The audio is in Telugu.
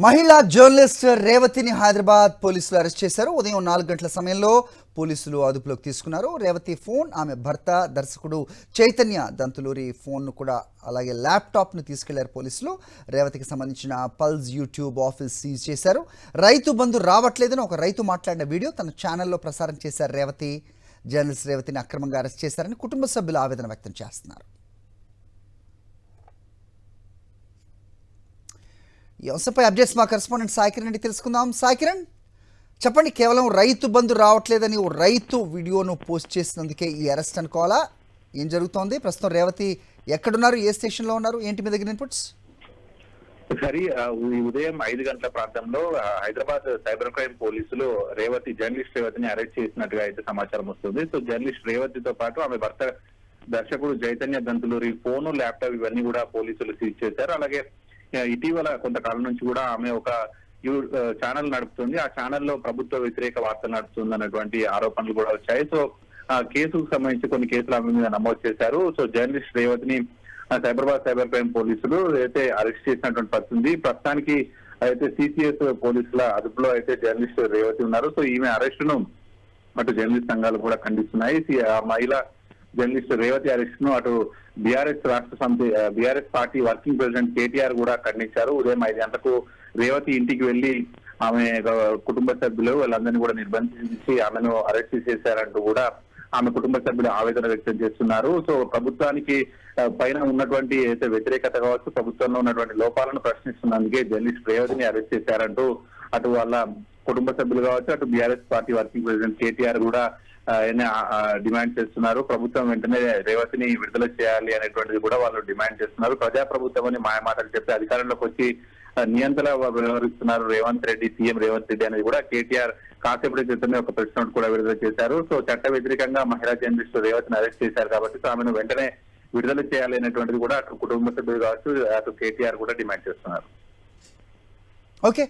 మహిళా జర్నలిస్ట్ రేవతిని హైదరాబాద్ పోలీసులు అరెస్ట్ చేశారు. ఉదయం 4 గంటల సమయంలో పోలీసులు అదుపులోకి తీసుకున్నారు. రేవతి ఫోన్, ఆమె భర్త దర్శకుడు చైతన్య దంతులూరి ఫోన్ను కూడా అలాగే ల్యాప్టాప్ను తీసుకెళ్లారు పోలీసులు. రేవతికి సంబంధించిన పల్స్ యూట్యూబ్ ఆఫీస్ సీజ్ చేశారు. రైతు బంధు రావట్లేదని ఒక రైతు మాట్లాడిన వీడియో తన ఛానల్లో ప్రసారం చేశారు. జర్నలిస్ట్ రేవతిని అక్రమంగా అరెస్ట్ చేశారని కుటుంబ సభ్యులు ఆవేదన వ్యక్తం చేస్తున్నారు. ఈ అంశంపై అప్డేట్స్ మా కరెస్పాండెంట్ సాయికిరణ్ రెడ్డి తెలుసుకుందాం. సాయికిరణ్, చెప్పండి, కేవలం రైతు బంధు రావట్లేదని ఓ రైతు వీడియోను పోస్ట్ చేసినందుకే ఈ అరెస్ట్ అనుకోవాలా? ఏం జరుగుతోంది ప్రస్తుతం? రేవతి ఎక్కడున్నారు? ఏ స్టేషన్లో ఉన్నారు? ఏంటి మీ దగ్గర ఇన్పుట్స్? సరే, ఉదయం 5 గంటల ప్రాంతంలో హైదరాబాద్ సైబర్ క్రైమ్ పోలీసులు జర్నలిస్ట్ రేవతిని అరెస్ట్ చేసినట్టుగా అయితే సమాచారం వస్తుంది. సో జర్నలిస్ట్ రేవతితో పాటు ఆమె భర్త దర్శకుడు చైతన్య దంతులూరి ఫోను, ల్యాప్టాప్ ఇవన్నీ కూడా పోలీసులు సీజ్ చేశారు. అలాగే ఇటీవల కొంతకాలం నుంచి కూడా ఆమె ఒక ఛానల్ నడుపుతుంది. ఆ ఛానల్లో ప్రభుత్వ వ్యతిరేక వార్తలు నడుపుతుంది అన్నటువంటి ఆరోపణలు కూడా వచ్చాయి. సో ఆ కేసుకు సంబంధించి కొన్ని కేసులు ఆమె మీద నమోదు చేశారు. సో జర్నలిస్ట్ రేవతిని సైబరాబాద్ సైబర్ క్రైమ్ పోలీసులు అయితే అరెస్ట్ చేసినటువంటి పరిస్థితి. ప్రస్తుతానికి అయితే సిసిఎస్ పోలీసుల అదుపులో అయితే జర్నలిస్ట్ రేవతి ఉన్నారు. సో ఈమె అరెస్టును అటు జర్నలిస్ట్ సంఘాలు కూడా ఖండిస్తున్నాయి. మహిళా జర్నలిస్ట్ రేవతి అరెస్ట్ ను అటు బీఆర్ఎస్ రాష్ట్ర సమితి BRS party working president KTR కూడా ఖండించారు. ఉదయం 5 గంటలకు రేవతి ఇంటికి వెళ్లి ఆమె కుటుంబ సభ్యులు వాళ్ళందరినీ కూడా నిర్బంధించి ఆమెను అరెస్ట్ చేశారంటూ కూడా ఆమె కుటుంబ సభ్యులు ఆవేదన వ్యక్తం చేస్తున్నారు. సో ప్రభుత్వానికి పైన ఉన్నటువంటి అయితే వ్యతిరేకత కావచ్చు, ప్రభుత్వంలో ఉన్నటువంటి లోపాలను ప్రశ్నిస్తున్నందుకే జర్నలిస్ట్ రేవతిని అరెస్ట్ చేశారంటూ అటు వాళ్ళ కుటుంబ సభ్యులు కావచ్చు, అటు BRS party working president KTR కూడా డిమాండ్ చేస్తున్నారు. ప్రభుత్వం వెంటనే రేవతిని విడుదల చేయాలి అనేటువంటిది కూడా వాళ్ళు డిమాండ్ చేస్తున్నారు. ప్రజాప్రభుత్వం అని మాయమాటలు చెప్పి అధికారంలోకి వచ్చి నియంత్రణ వ్యవహరిస్తున్నారు రేవంత్ రెడ్డి, సీఎం రేవంత్ రెడ్డి అనేది కూడా కేటీఆర్ కాసేపటి క్రితమే ఒక ప్రెస్ నోట్ కూడా విడుదల చేశారు. సో చట్ట వ్యతిరేకంగా మహిళా జర్నలిస్ట్ రేవతిని అరెస్ట్ చేశారు కాబట్టి ఆమెను వెంటనే విడుదల చేయాలి అనేటువంటిది కూడా అటు కుటుంబ సభ్యులు కావచ్చు, అటు కేటీఆర్ కూడా డిమాండ్ చేస్తున్నారు. ఓకే.